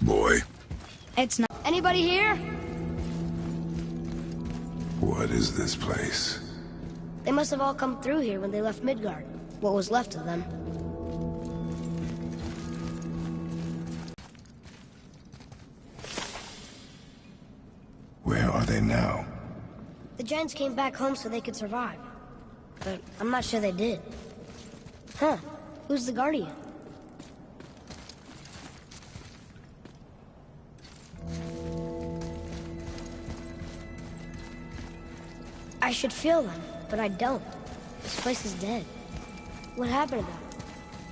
Boy. It's not. Anybody here? What is this place? They must have all come through here when they left Midgard. What was left of them. Where are they now? The giants came back home so they could survive. But I'm not sure they did. Huh. Who's the Guardian? I should feel them, but I don't. This place is dead. What happened to them?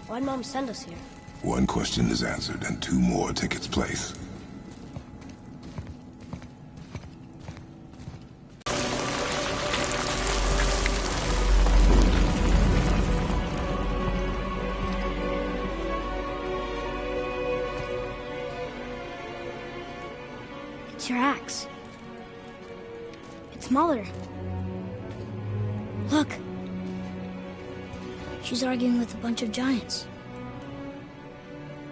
Why'd Mom send us here? One question is answered, and two more take its place. It's your axe. It's Mother. Look. She's arguing with a bunch of giants.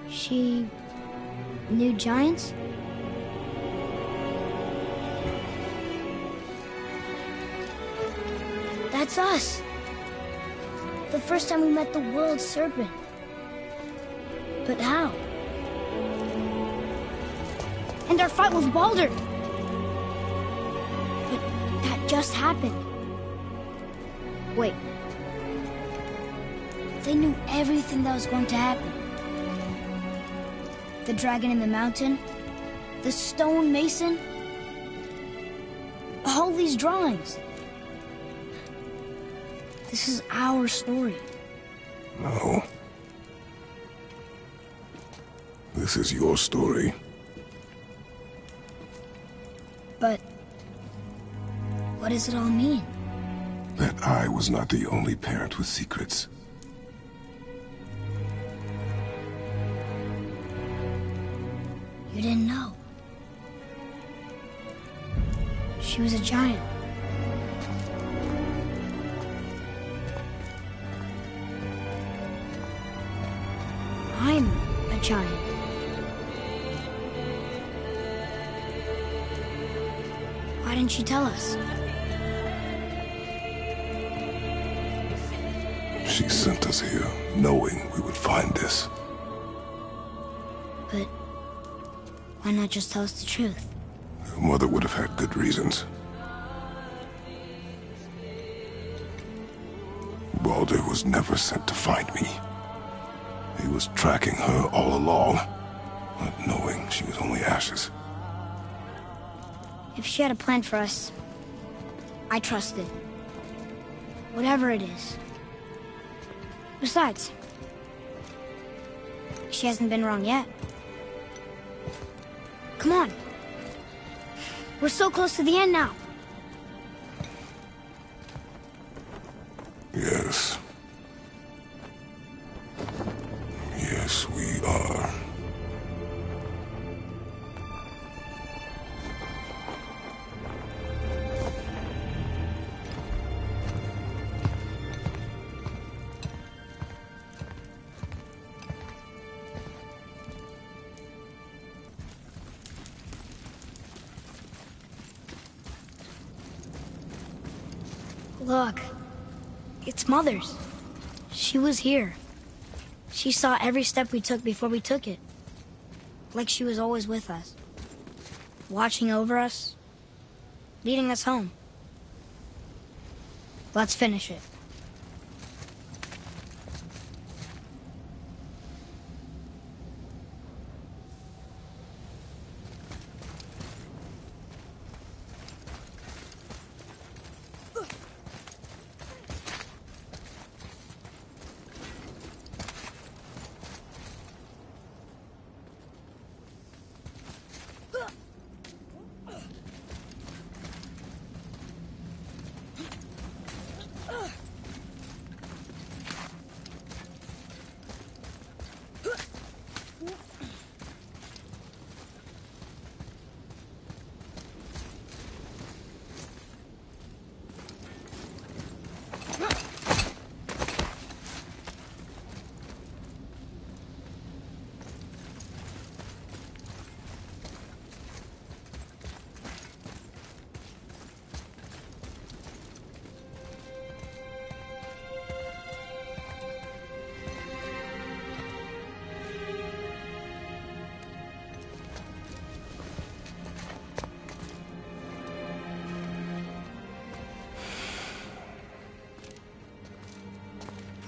She knew giants? That's us. The first time we met the world serpent. But how? And our fight with Baldur. But that just happened. Wait. They knew everything that was going to happen. The dragon in the mountain, the stone mason, all these drawings. This is our story. No. This is your story. But what does it all mean? That I was not the only parent with secrets. You didn't know. She was a giant. I'm a giant. Why didn't she tell us? She sent us here, knowing we would find this. But why not just tell us the truth? Your mother would have had good reasons. Baldur was never sent to find me. He was tracking her all along, not knowing she was only ashes. If she had a plan for us, I trust it. Whatever it is. Besides, she hasn't been wrong yet. Come on. We're so close to the end now. Yes. Yes, we are. Look, it's Mother's. She was here. She saw every step we took before we took it. Like she was always with us. Watching over us. Leading us home. Let's finish it.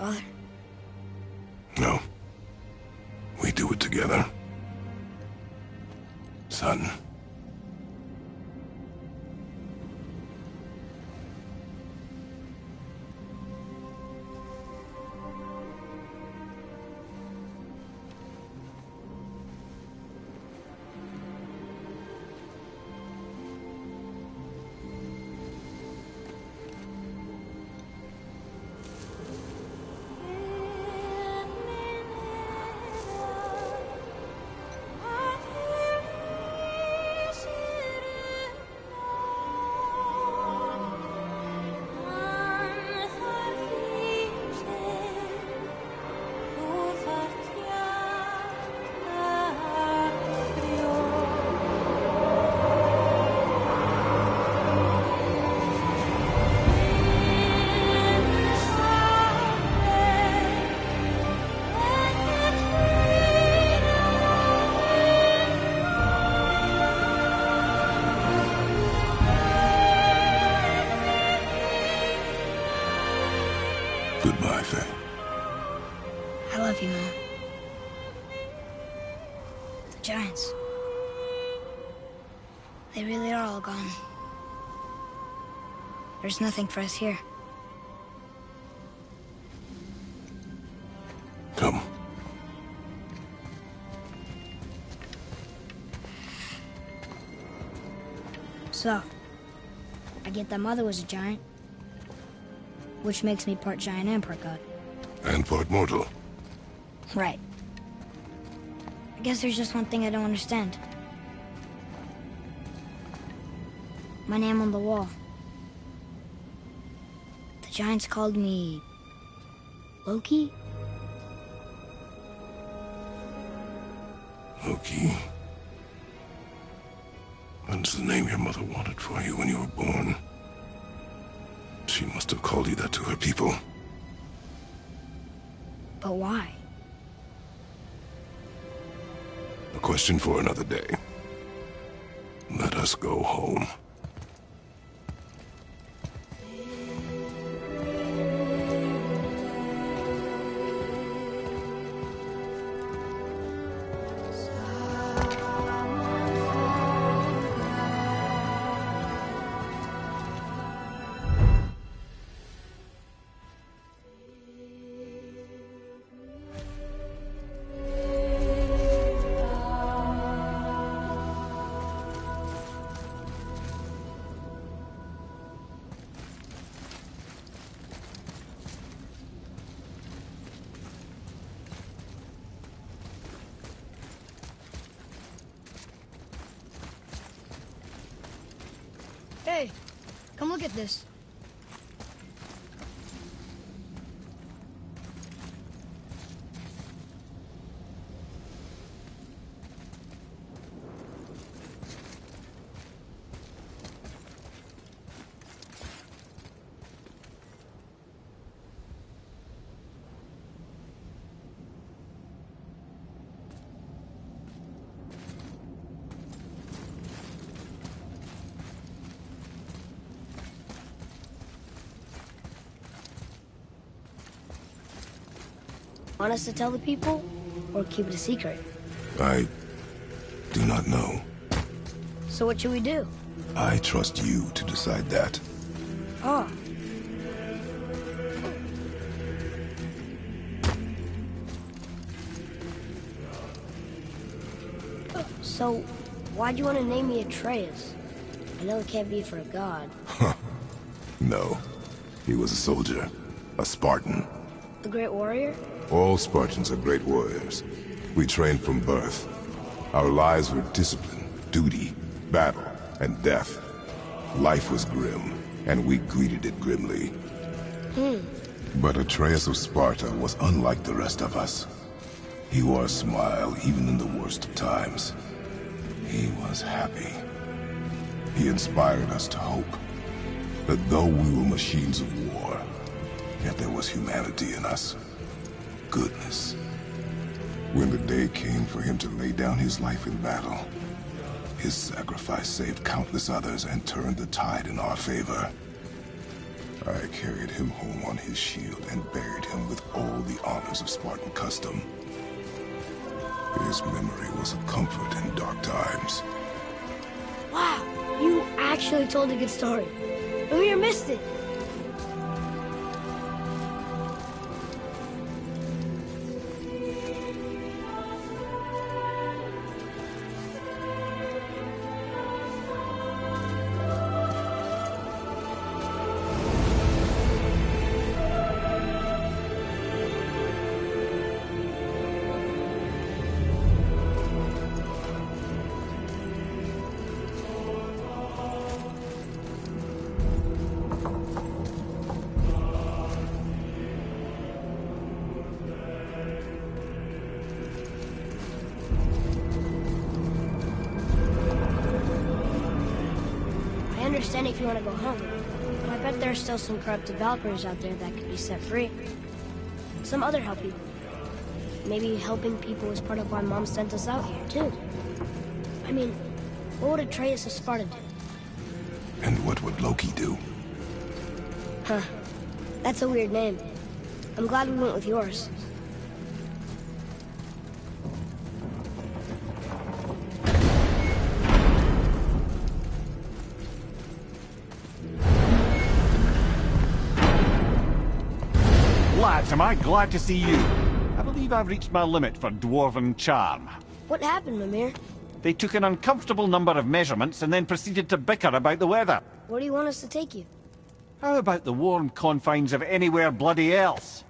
Father? No. We do it together. Son. Goodbye, Faye. I love you, Mom. The Giants. They really are all gone. There's nothing for us here. Come. So, I get that Mother was a giant, which makes me part giant and part god. And part mortal. Right. I guess there's just one thing I don't understand. My name on the wall. The Giants called me... Loki? Loki. That's the name your mother wanted for you when you were born. She must have called you that to her people. But why? A question for another day. Let us go home. Hey, come look at this. Want us to tell the people, or keep it a secret? I do not know. So what should we do? I trust you to decide that. Oh. So, why'd you want to name me Atreus? I know it can't be for a god. No. He was a soldier. A Spartan. A great warrior? All Spartans are great warriors. We trained from birth. Our lives were discipline, duty, battle, and death. Life was grim, and we greeted it grimly. But Atreus of Sparta was unlike the rest of us. He wore a smile even in the worst of times. He was happy. He inspired us to hope that though we were machines of war, yet there was humanity in us. Goodness. When the day came for him to lay down his life in battle, his sacrifice saved countless others and turned the tide in our favor. I carried him home on his shield and buried him with all the honors of Spartan custom. His memory was a comfort in dark times. Wow, you actually told a good story. Amir missed it. I understand if you want to go home, but I bet there are still some corrupted Valkyries out there that could be set free. Some other help people. Maybe helping people was part of why Mom sent us out here, too. I mean, what would Atreus of Sparta do? And what would Loki do? Huh. That's a weird name. I'm glad we went with yours. Lads, am I glad to see you. I believe I've reached my limit for dwarven charm. What happened, Mimir? They took an uncomfortable number of measurements and then proceeded to bicker about the weather. Where do you want us to take you? How about the warm confines of anywhere bloody else?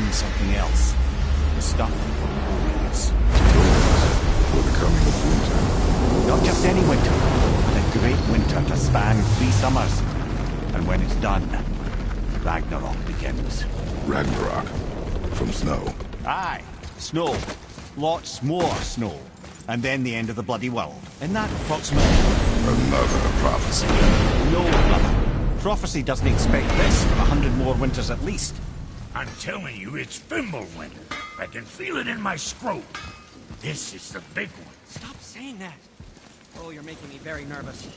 Something else. The stuff is For the coming of winter. not just any winter, but a great winter to span 3 summers. And when it's done, Ragnarok begins. Ragnarok. From snow. Aye, snow. Lots more snow. And then the end of the bloody world. Isn't that approximately? Another prophecy. No, brother. Prophecy doesn't expect this for 100 more winters at least. I'm telling you, it's Fimbulwinter. I can feel it in my scrote. This is the big one. Stop saying that. Oh, you're making me very nervous.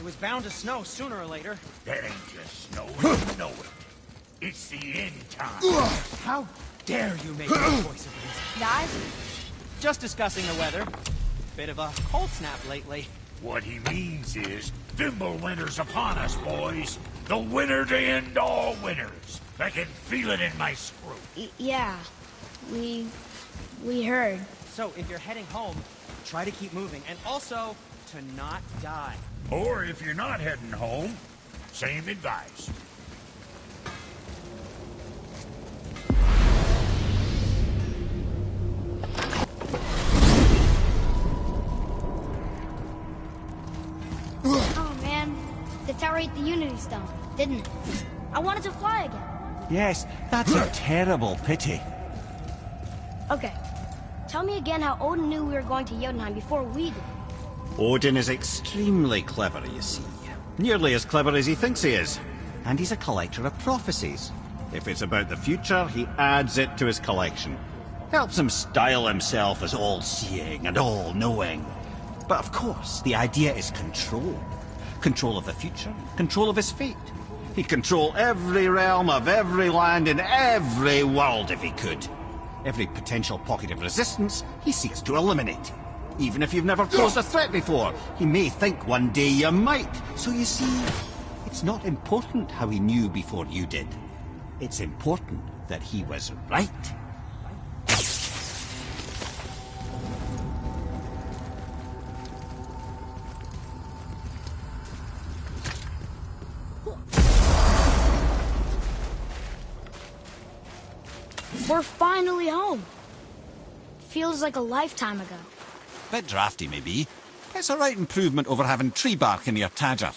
It was bound to snow sooner or later. That ain't just snow, you know it. It's the end time. How dare you make a voice of reason? Guys, Just discussing the weather. Bit of a cold snap lately. What he means is, Fimbulwinter's upon us, boys. The winter to end all winters. I can feel it in my screw. yeah, we heard. So if you're heading home, try to keep moving. And also, to not die. Or if you're not heading home, same advice. Oh man, the tower ate the Unity Stone, didn't it? I wanted to fly again. Yes, that's a terrible pity. Okay, tell me again how Odin knew we were going to Jotunheim before we did. Odin is extremely clever, you see. Nearly as clever as he thinks he is. And he's a collector of prophecies. If it's about the future, he adds it to his collection. Helps him style himself as all-seeing and all-knowing. But of course, the idea is control. Control of the future, control of his fate. He'd control every realm of every land in every world if he could. Every potential pocket of resistance, he seeks to eliminate. Even if you've never posed a threat before, he may think one day you might. So you see, it's not important how he knew before you did. It's important that he was right. We're finally home. Feels like a lifetime ago. Bit drafty, maybe. It's a right improvement over having tree bark in your tadger.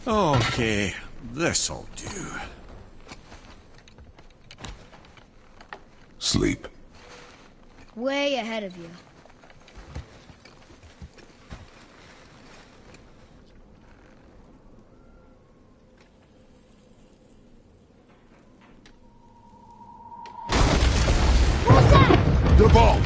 Okay, this'll do. Sleep. Way ahead of you. The ball!